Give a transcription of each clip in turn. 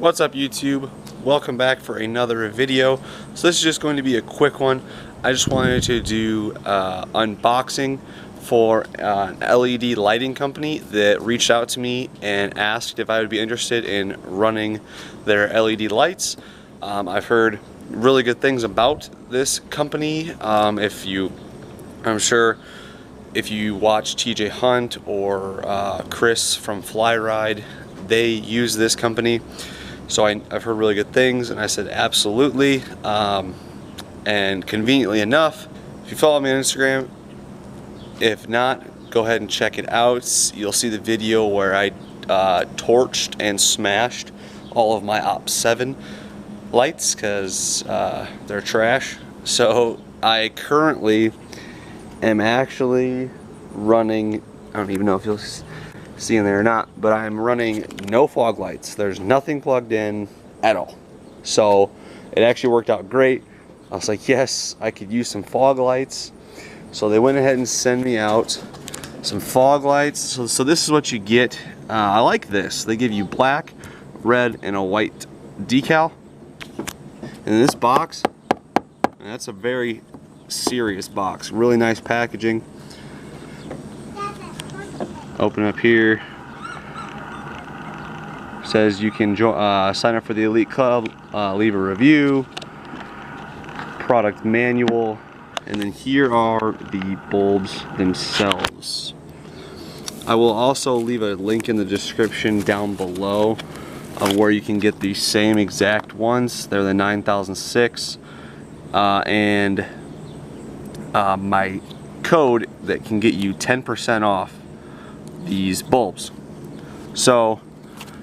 What's up YouTube? Welcome back for another video. So this is just going to be a quick one. I just wanted to do unboxing for an LED lighting company that reached out to me and asked if I would be interested in running their LED lights. I've heard really good things about this company. I'm sure if you watch TJ Hunt or Chris from Fly Ride, they use this company. So I've heard really good things, and I said absolutely. And conveniently enough, if you follow me on Instagram, if not, go ahead and check it out. You'll see the video where I torched and smashed all of my Op7 lights because they're trash. So I currently am actually running, I don't even know if you'll see in there or not, but I'm running no fog lights. There's nothing plugged in at all. So it actually worked out great. I was like, yes, I could use some fog lights. So they went ahead and sent me out some fog lights. So this is what you get. I like this. They give you black, red, and a white decal. And this box, and that's a very serious box. Really nice packaging. Open up here. Says you can sign up for the Elite Club, leave a review, product manual, and then here are the bulbs themselves. I will also leave a link in the description down below of where you can get the same exact ones. They're the 9006, and my code that can get you 10% off these bulbs. So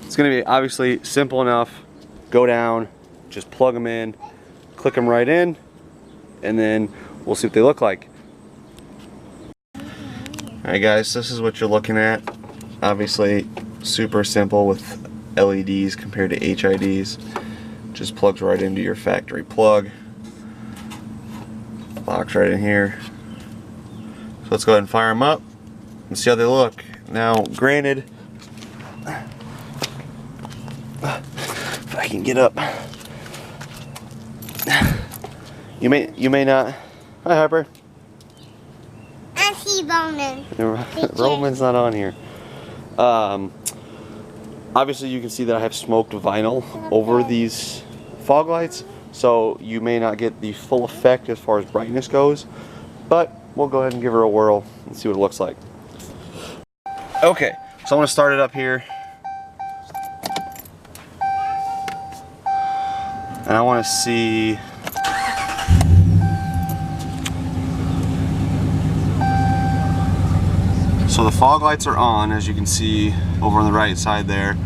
it's going to be obviously simple enough. Go down, just plug them in, click them right in, and then we'll see what they look like. Alright guys, this is what you're looking at. Obviously super simple with LEDs compared to HIDs. Just plugs right into your factory plug. Box right in here. So let's go ahead and fire them up and see how they look. Now, granted, if I can get up, you may not. Hi, Harper. I see Roman. Roman's not on here. Obviously, you can see that I have smoked vinyl over these fog lights, so you may not get the full effect as far as brightness goes. But we'll go ahead and give her a whirl and see what it looks like. Okay, so I'm going to start it up here. And I want to see. So the fog lights are on, as you can see over on the right side there.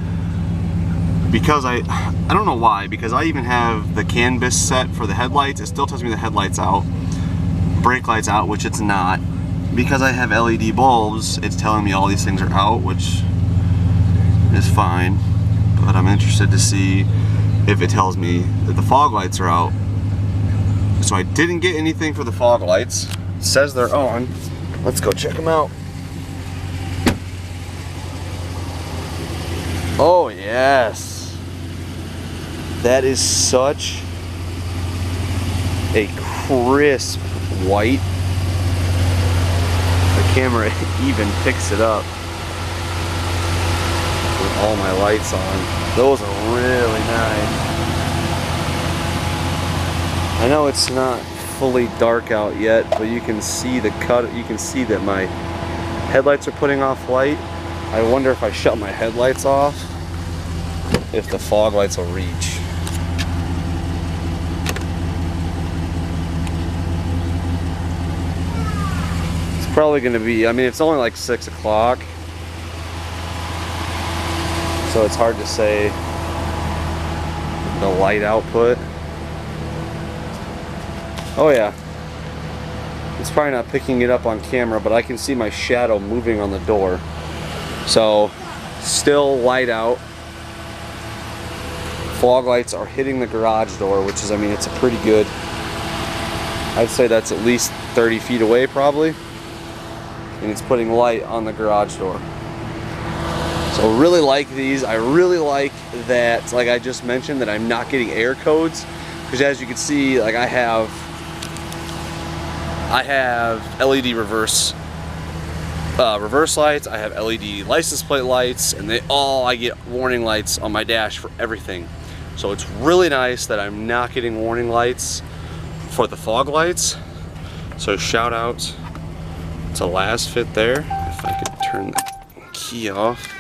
Because I don't know why, because I even have the canvas set for the headlights. It still tells me the headlights out, brake lights out, which it's not. Because I have LED bulbs, it's telling me all these things are out, which is fine. But I'm interested to see if it tells me that the fog lights are out. So I didn't get anything for the fog lights. It says they're on. Let's go check them out. Oh yes. That is such a crisp white. The camera even picks it up with all my lights on. Those are really nice. I know it's not fully dark out yet, but you can see the cut. You can see that my headlights are putting off light. I wonder if I shut my headlights off, if the fog lights will reach. Probably going to be, I mean, it's only like 6 o'clock, so it's hard to say the light output. Oh yeah, it's probably not picking it up on camera, but I can see my shadow moving on the door. So still light out. Fog lights are hitting the garage door, which is, I mean, it's a pretty good, I'd say that's at least 30 feet away probably. And it's putting light on the garage door. So really like these. I really like that, like I just mentioned, that I'm not getting air codes, because as you can see, like I have LED reverse lights, I have LED license plate lights, and I get warning lights on my dash for everything. So it's really nice that I'm not getting warning lights for the fog lights. So shout out to Lasfit there. If I could turn the key off.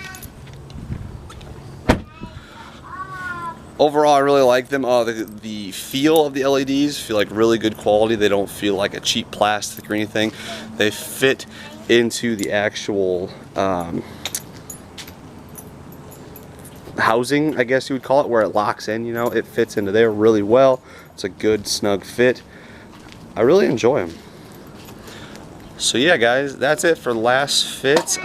Overall, I really like them. The feel of the LEDs feel like really good quality. They don't feel like a cheap plastic or anything. They fit into the actual housing, I guess you would call it, where it locks in. You know, it fits into there really well. It's a good snug fit. I really enjoy them. So yeah, guys, that's it for Lasfit.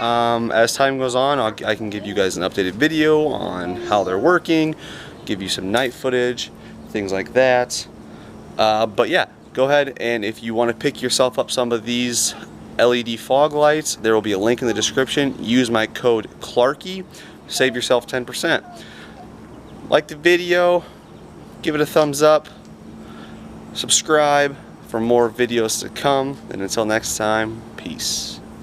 As time goes on, I can give you guys an updated video on how they're working, give you some night footage, things like that. But yeah, go ahead, and if you want to pick yourself up some of these LED fog lights, there will be a link in the description. Use my code Clarky, save yourself 10%. Like the video, give it a thumbs up, subscribe for more videos to come, and until next time, peace.